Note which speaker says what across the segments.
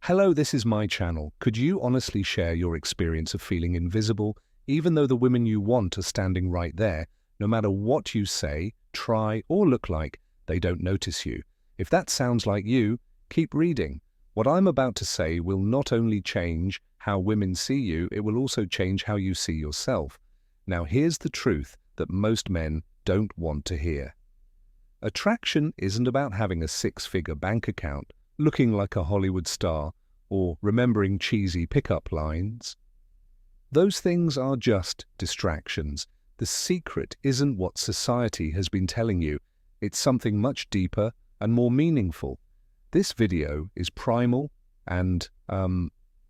Speaker 1: Hello, this is my channel. Could you honestly share your experience of feeling invisible, even though the women you want are standing right there? No matter what you say, try, or look like, they don't notice you. If that sounds like you, keep reading. What I'm about to say will not only change how women see you, it will also change how you see yourself. Now here's the truth that most men don't want to hear. Attraction isn't about having a six-figure bank account, looking like a Hollywood star, or remembering cheesy pickup lines. Those things are just distractions. The secret isn't what society has been telling you. It's something much deeper and more meaningful. This video is primal and,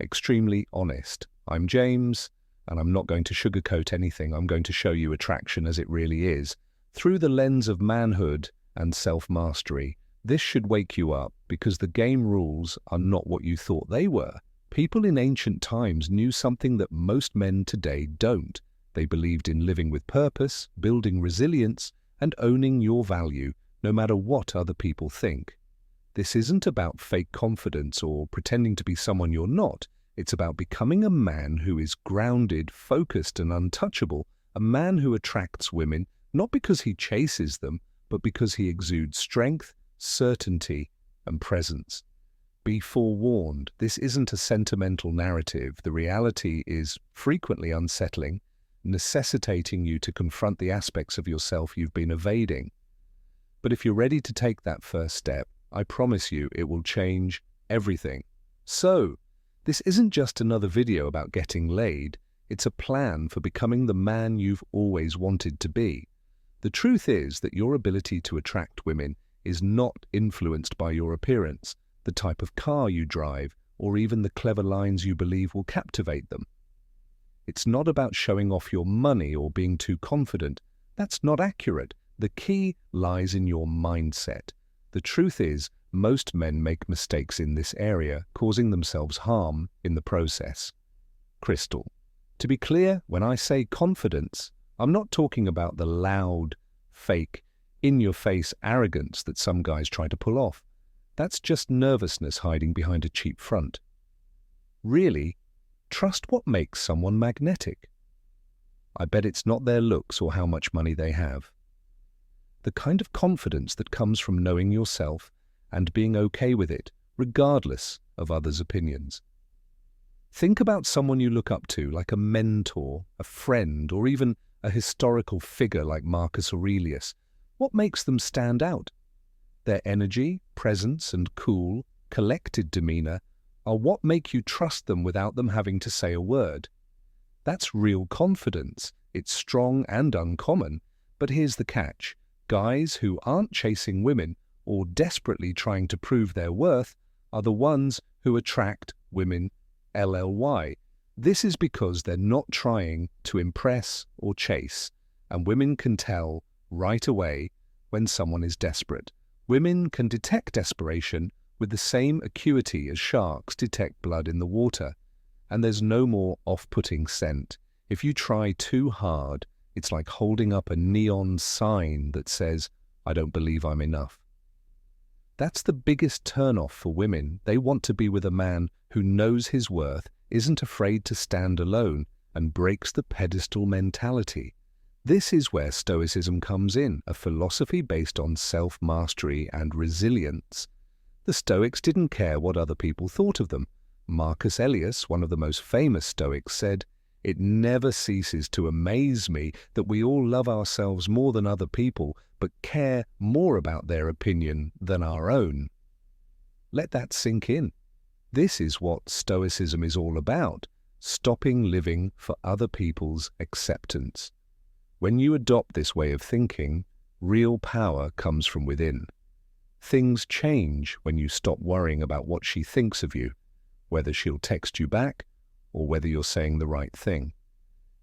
Speaker 1: extremely honest. I'm James, and I'm not going to sugarcoat anything. I'm going to show you attraction as it really is, through the lens of manhood and self-mastery. This should wake you up, because the game rules are not what you thought they were. People in ancient times knew something that most men today don't. They believed in living with purpose, building resilience, and owning your value, no matter what other people think. This isn't about fake confidence or pretending to be someone you're not. It's about becoming a man who is grounded, focused, and untouchable, a man who attracts women, not because he chases them, but because he exudes strength, certainty, and presence. Be forewarned, this isn't a sentimental narrative. The reality is frequently unsettling, necessitating you to confront the aspects of yourself you've been evading. But if you're ready to take that first step, I promise you it will change everything. So, this isn't just another video about getting laid, it's a plan for becoming the man you've always wanted to be. The truth is that your ability to attract women is not influenced by your appearance, the type of car you drive, or even the clever lines you believe will captivate them. It's not about showing off your money or being too confident. That's not accurate. The key lies in your mindset. The truth is, most men make mistakes in this area, causing themselves harm in the process. Crystal. To be clear, when I say confidence, I'm not talking about the loud, fake, in-your-face arrogance that some guys try to pull off. That's just nervousness hiding behind a cheap front. Really, trust what makes someone magnetic. I bet it's not their looks or how much money they have. The kind of confidence that comes from knowing yourself and being okay with it, regardless of others' opinions. Think about someone you look up to, like a mentor, a friend, or even a historical figure like Marcus Aurelius. What makes them stand out? Their energy, presence, and cool, collected demeanor are what make you trust them without them having to say a word. That's real confidence. It's strong and uncommon. But here's the catch. Guys who aren't chasing women or desperately trying to prove their worth are the ones who attract women LLY. This is because they're not trying to impress or chase, and women can tell right away when someone is desperate. Women can detect desperation with the same acuity as sharks detect blood in the water, and there's no more off-putting scent. If you try too hard, it's like holding up a neon sign that says, "I don't believe I'm enough." That's the biggest turn-off for women. They want to be with a man who knows his worth, isn't afraid to stand alone, and breaks the pedestal mentality. This is where Stoicism comes in, a philosophy based on self-mastery and resilience. The Stoics didn't care what other people thought of them. Marcus Aurelius, one of the most famous Stoics, said, "It never ceases to amaze me that we all love ourselves more than other people, but care more about their opinion than our own." Let that sink in. This is what Stoicism is all about, stopping living for other people's acceptance. When you adopt this way of thinking, real power comes from within. Things change when you stop worrying about what she thinks of you, whether she'll text you back or whether you're saying the right thing.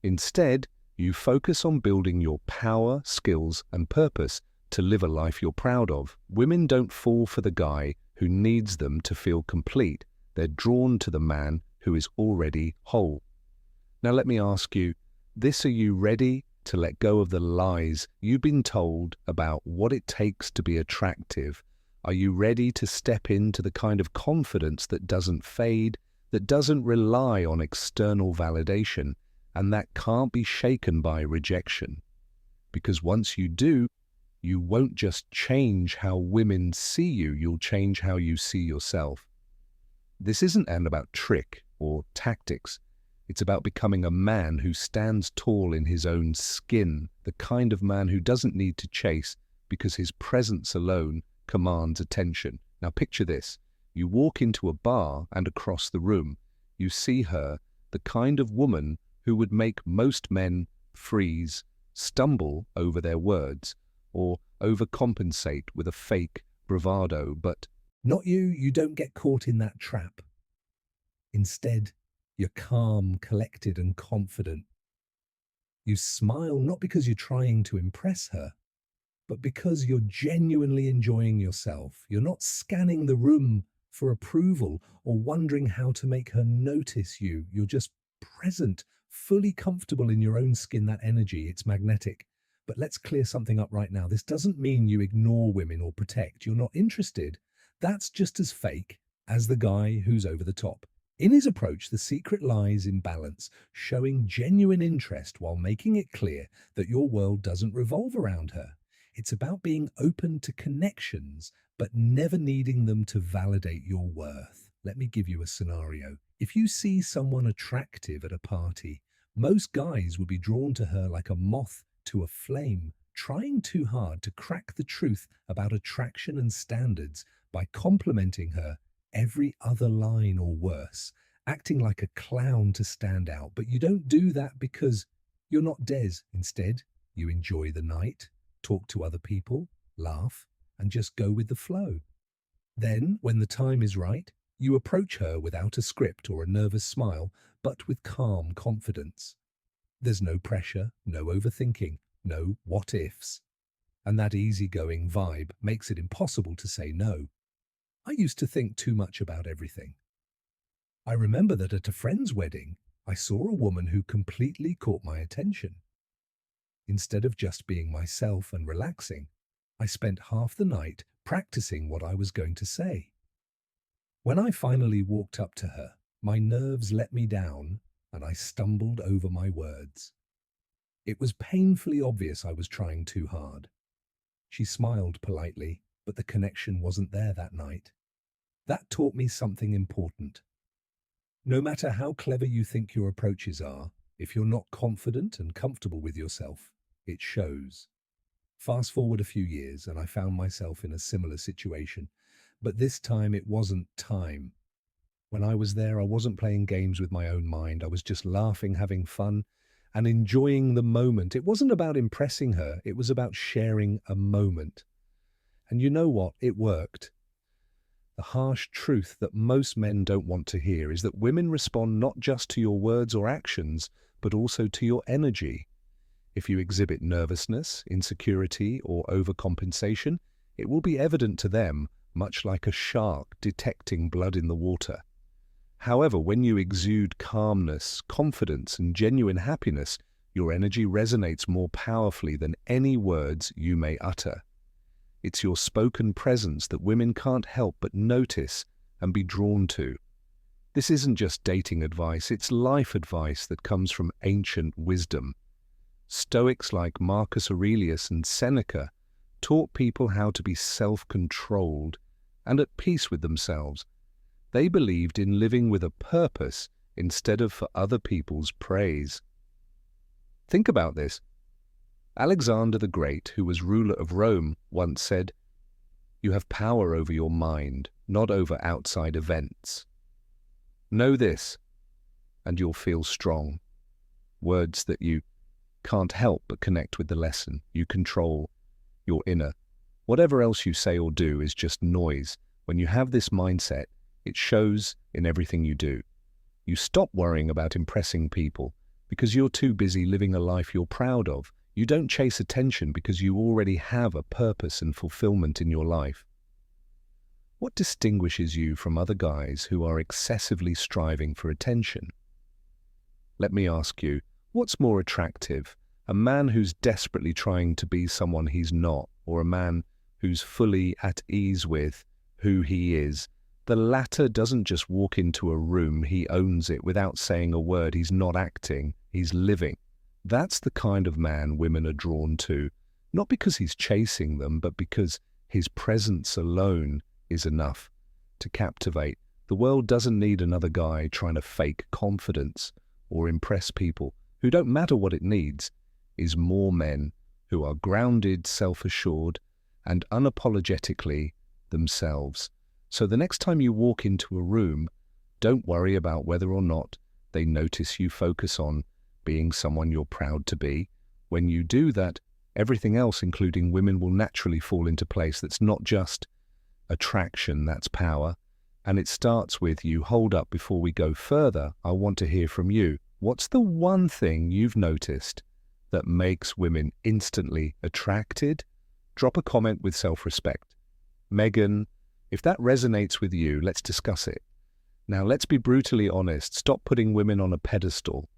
Speaker 1: Instead, you focus on building your power, skills, and purpose to live a life you're proud of. Women don't fall for the guy who needs them to feel complete. They're drawn to the man who is already whole. Now let me ask you, are you ready to let go of the lies you've been told about what it takes to be attractive? Are you ready to step into the kind of confidence that doesn't fade, that doesn't rely on external validation, and that can't be shaken by rejection? Because once you do, you won't just change how women see you, you'll change how you see yourself. This isn't about trick or tactics. It's about becoming a man who stands tall in his own skin, the kind of man who doesn't need to chase because his presence alone commands attention. Now picture this. You walk into a bar and across the room, you see her, the kind of woman who would make most men freeze, stumble over their words, or overcompensate with a fake bravado, but not you. You don't get caught in that trap. Instead, you're calm, collected, and confident. You smile not because you're trying to impress her, but because you're genuinely enjoying yourself. You're not scanning the room for approval or wondering how to make her notice you. You're just present, fully comfortable in your own skin. That energy, it's magnetic. But let's clear something up right now. This doesn't mean you ignore women or protect. You're not interested. That's just as fake as the guy who's over the top. In his approach, the secret lies in balance, showing genuine interest while making it clear that your world doesn't revolve around her. It's about being open to connections, but never needing them to validate your worth. Let me give you a scenario. If you see someone attractive at a party, most guys would be drawn to her like a moth to a flame, trying too hard to crack the truth about attraction and standards by complimenting her every other line or worse, acting like a clown to stand out. But you don't do that because you're not Des. Instead, you enjoy the night, talk to other people, laugh, and just go with the flow. Then, when the time is right, you approach her without a script or a nervous smile, but with calm confidence. There's no pressure, no overthinking, no what-ifs. And that easygoing vibe makes it impossible to say no. I used to think too much about everything. I remember that at a friend's wedding, I saw a woman who completely caught my attention. Instead of just being myself and relaxing, I spent half the night practicing what I was going to say. When I finally walked up to her, my nerves let me down and I stumbled over my words. It was painfully obvious I was trying too hard. She smiled politely, but the connection wasn't there that night. That taught me something important. No matter how clever you think your approaches are, if you're not confident and comfortable with yourself, it shows. Fast forward a few years and I found myself in a similar situation, but this time it wasn't time. When I was there, I wasn't playing games with my own mind. I was just laughing, having fun, and enjoying the moment. It wasn't about impressing her. It was about sharing a moment. And you know what? It worked. The harsh truth that most men don't want to hear is that women respond not just to your words or actions, but also to your energy. If you exhibit nervousness, insecurity, or overcompensation, it will be evident to them, much like a shark detecting blood in the water. However, when you exude calmness, confidence, and genuine happiness, your energy resonates more powerfully than any words you may utter. It's your spoken presence that women can't help but notice and be drawn to. This isn't just dating advice, it's life advice that comes from ancient wisdom. Stoics like Marcus Aurelius and Seneca taught people how to be self-controlled and at peace with themselves. They believed in living with a purpose instead of for other people's praise. Think about this. Alexander the Great, who was ruler of Rome, once said, "You have power over your mind, not over outside events. Know this, and you'll feel strong." Words that you can't help but connect with the lesson. You control your inner. Whatever else you say or do is just noise. When you have this mindset, it shows in everything you do. You stop worrying about impressing people because you're too busy living a life you're proud of. You don't chase attention because you already have a purpose and fulfillment in your life. What distinguishes you from other guys who are excessively striving for attention? Let me ask you, what's more attractive? A man who's desperately trying to be someone he's not, or a man who's fully at ease with who he is. The latter doesn't just walk into a room, he owns it without saying a word. He's not acting, he's living. That's the kind of man women are drawn to, not because he's chasing them, but because his presence alone is enough to captivate. The world doesn't need another guy trying to fake confidence or impress people. Who don't matter what it needs is more men who are grounded, self-assured, and unapologetically themselves. So the next time you walk into a room, don't worry about whether or not they notice you. Focus on being someone you're proud to be. When you do that, everything else, including women, will naturally fall into place. That's not just attraction, that's power. And it starts with you. Hold up, before we go further, I want to hear from you. What's the one thing you've noticed that makes women instantly attracted? Drop a comment with self-respect. Megan, if that resonates with you, let's discuss it. Now, let's be brutally honest. Stop putting women on a pedestal.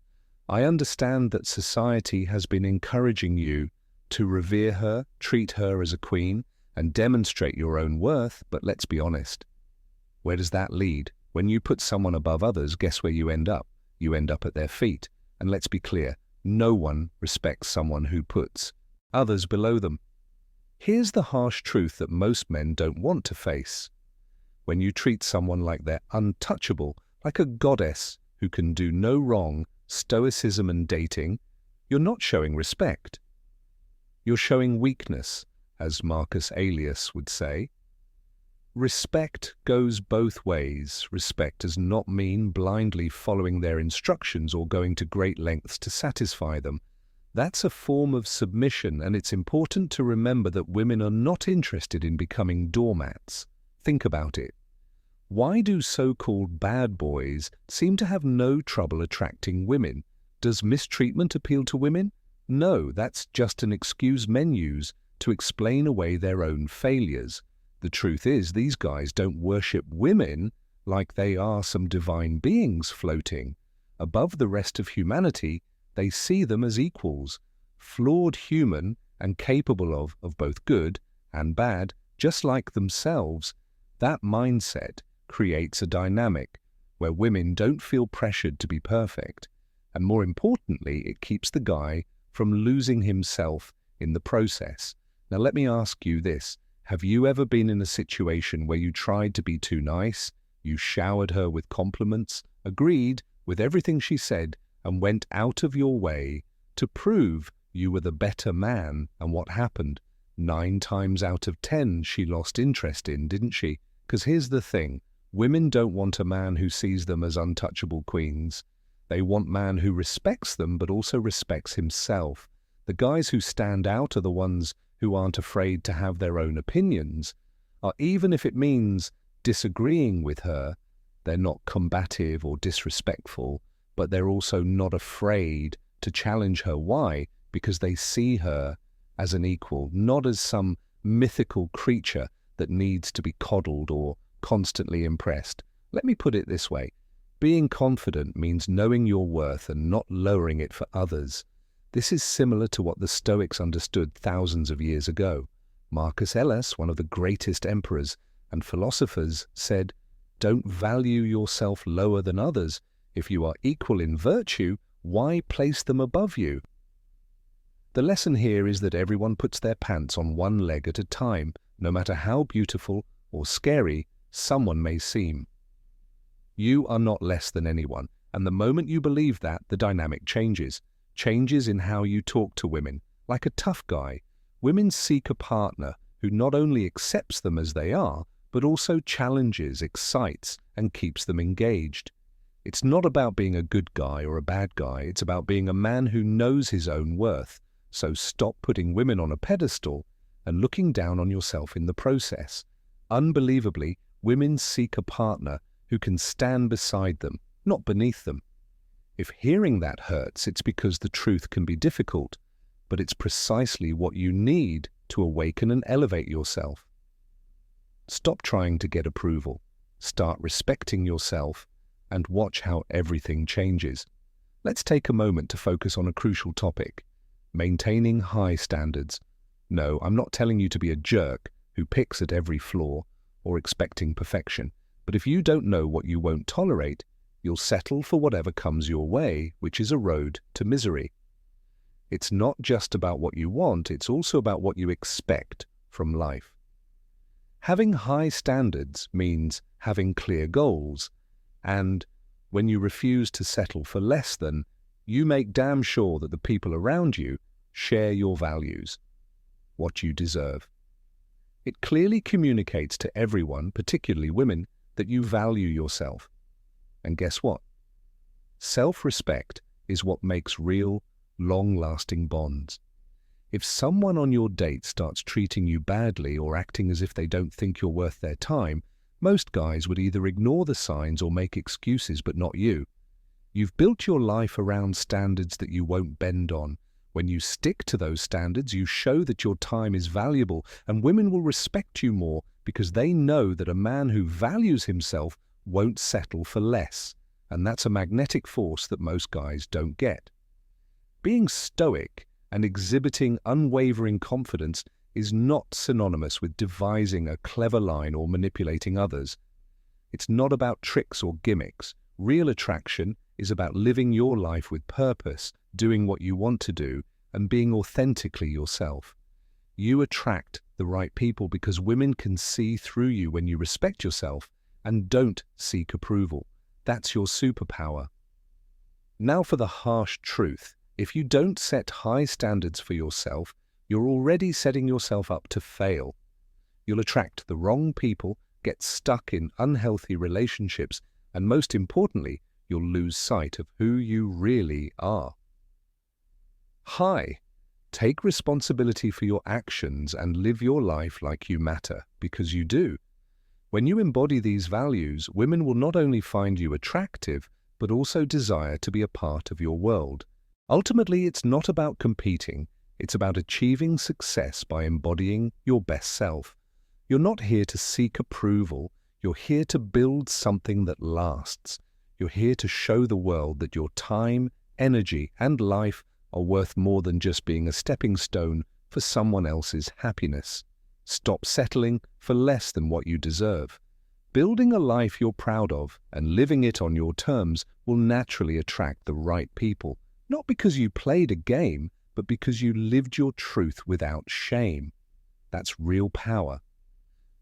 Speaker 1: I understand that society has been encouraging you to revere her, treat her as a queen, and demonstrate your own worth, but let's be honest. Where does that lead? When you put someone above others, guess where you end up? You end up at their feet. And let's be clear, no one respects someone who puts others below them. Here's the harsh truth that most men don't want to face. When you treat someone like they're untouchable, like a goddess who can do no wrong, stoicism and dating, you're not showing respect. You're showing weakness, as Marcus Aurelius would say. Respect goes both ways. Respect does not mean blindly following their instructions or going to great lengths to satisfy them. That's a form of submission, and it's important to remember that women are not interested in becoming doormats. Think about it. Why do so-called bad boys seem to have no trouble attracting women? Does mistreatment appeal to women? No, that's just an excuse men use to explain away their own failures. The truth is, these guys don't worship women like they are some divine beings floating above the rest of humanity. They see them as equals, flawed human and capable of both good and bad, just like themselves. That mindset creates a dynamic where women don't feel pressured to be perfect. And more importantly, it keeps the guy from losing himself in the process. Now let me ask you this. Have you ever been in a situation where you tried to be too nice, you showered her with compliments, agreed with everything she said, and went out of your way to prove you were the better man, and what happened? 9 times out of 10 she lost interest in, didn't she? Because here's the thing, women don't want a man who sees them as untouchable queens. They want a man who respects them but also respects himself. The guys who stand out are the ones who aren't afraid to have their own opinions, or even if it means disagreeing with her, they're not combative or disrespectful, but they're also not afraid to challenge her. Why? Because they see her as an equal, not as some mythical creature that needs to be coddled or constantly impressed. Let me put it this way. Being confident means knowing your worth and not lowering it for others. This is similar to what the Stoics understood thousands of years ago. Marcus Aurelius, one of the greatest emperors and philosophers, said, "Don't value yourself lower than others. If you are equal in virtue, why place them above you?" The lesson here is that everyone puts their pants on one leg at a time, no matter how beautiful or scary someone may seem. You are not less than anyone, and the moment you believe that, the dynamic changes in how you talk to women. Like a tough guy, women seek a partner who not only accepts them as they are, but also challenges, excites, and keeps them engaged. It's not about being a good guy or a bad guy, it's about being a man who knows his own worth. So stop putting women on a pedestal and looking down on yourself in the process. Unbelievably, women seek a partner who can stand beside them, not beneath them. If hearing that hurts, it's because the truth can be difficult, but it's precisely what you need to awaken and elevate yourself. Stop trying to get approval. Start respecting yourself and watch how everything changes. Let's take a moment to focus on a crucial topic: maintaining high standards. No, I'm not telling you to be a jerk, who picks at every flaw or expecting perfection. But if you don't know what you won't tolerate, you'll settle for whatever comes your way, which is a road to misery. It's not just about what you want, it's also about what you expect from life. Having high standards means having clear goals, and when you refuse to settle for less than, you make damn sure that the people around you share your values, what you deserve. It clearly communicates to everyone, particularly women, that you value yourself. And guess what? Self-respect is what makes real, long-lasting bonds. If someone on your date starts treating you badly or acting as if they don't think you're worth their time, most guys would either ignore the signs or make excuses, but not you. You've built your life around standards that you won't bend on. When you stick to those standards, you show that your time is valuable, and women will respect you more because they know that a man who values himself won't settle for less, and that's a magnetic force that most guys don't get. Being stoic and exhibiting unwavering confidence is not synonymous with devising a clever line or manipulating others. It's not about tricks or gimmicks. Real attraction is about living your life with purpose, doing what you want to do, and being authentically yourself. You attract the right people because women can see through you when you respect yourself and don't seek approval. That's your superpower. Now for the harsh truth. If you don't set high standards for yourself, you're already setting yourself up to fail. You'll attract the wrong people, get stuck in unhealthy relationships, and most importantly, you'll lose sight of who you really are. Take responsibility for your actions and live your life like you matter, because you do. When you embody these values, women will not only find you attractive, but also desire to be a part of your world. Ultimately, it's not about competing, it's about achieving success by embodying your best self. You're not here to seek approval, you're here to build something that lasts. You're here to show the world that your time, energy, and life are worth more than just being a stepping stone for someone else's happiness. Stop settling for less than what you deserve. Building a life you're proud of and living it on your terms will naturally attract the right people, not because you played a game, but because you lived your truth without shame. That's real power.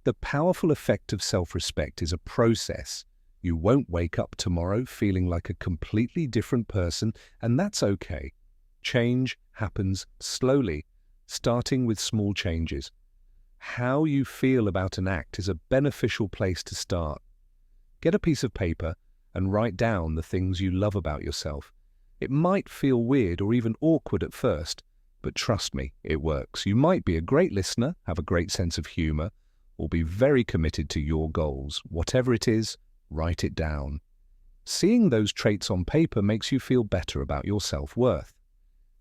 Speaker 1: The powerful effect of self-respect is a process. You won't wake up tomorrow feeling like a completely different person, and that's okay. Change happens slowly, starting with small changes. How you feel about an act is a beneficial place to start. Get a piece of paper and write down the things you love about yourself. It might feel weird or even awkward at first, but trust me, it works. You might be a great listener, have a great sense of humor, or be very committed to your goals. Whatever it is, write it down. Seeing those traits on paper makes you feel better about your self-worth.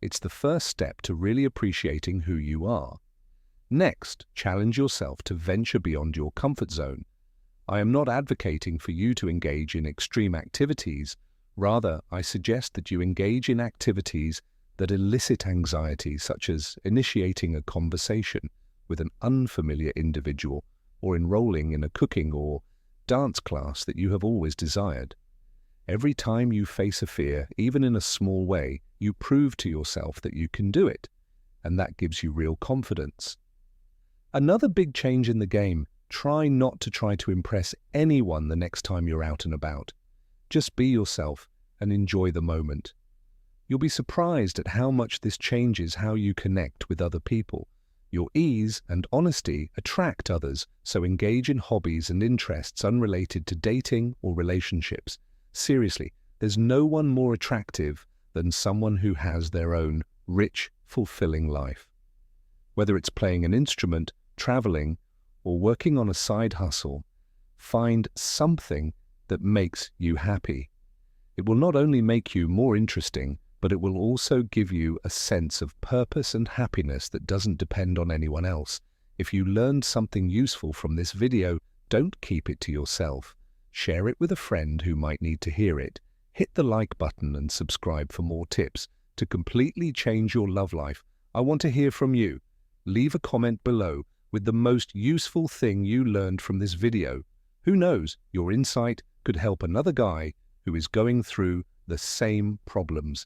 Speaker 1: It's the first step to really appreciating who you are. Next, challenge yourself to venture beyond your comfort zone. I am not advocating for you to engage in extreme activities. Rather, I suggest that you engage in activities that elicit anxiety, such as initiating a conversation with an unfamiliar individual or enrolling in a cooking or dance class that you have always desired. Every time you face a fear, even in a small way, you prove to yourself that you can do it, and that gives you real confidence. Another big change in the game, try not to impress anyone the next time you're out and about. Just be yourself and enjoy the moment. You'll be surprised at how much this changes how you connect with other people. Your ease and honesty attract others, so engage in hobbies and interests unrelated to dating or relationships. Seriously, there's no one more attractive than someone who has their own rich, fulfilling life. Whether it's playing an instrument, traveling, or working on a side hustle, find something that makes you happy. It will not only make you more interesting, but it will also give you a sense of purpose and happiness that doesn't depend on anyone else. If you learned something useful from this video, don't keep it to yourself. Share it with a friend who might need to hear it. Hit the like button and subscribe for more tips to completely change your love life. I want to hear from you. Leave a comment below. with the most useful thing you learned from this video. Who knows, your insight could help another guy who is going through the same problems.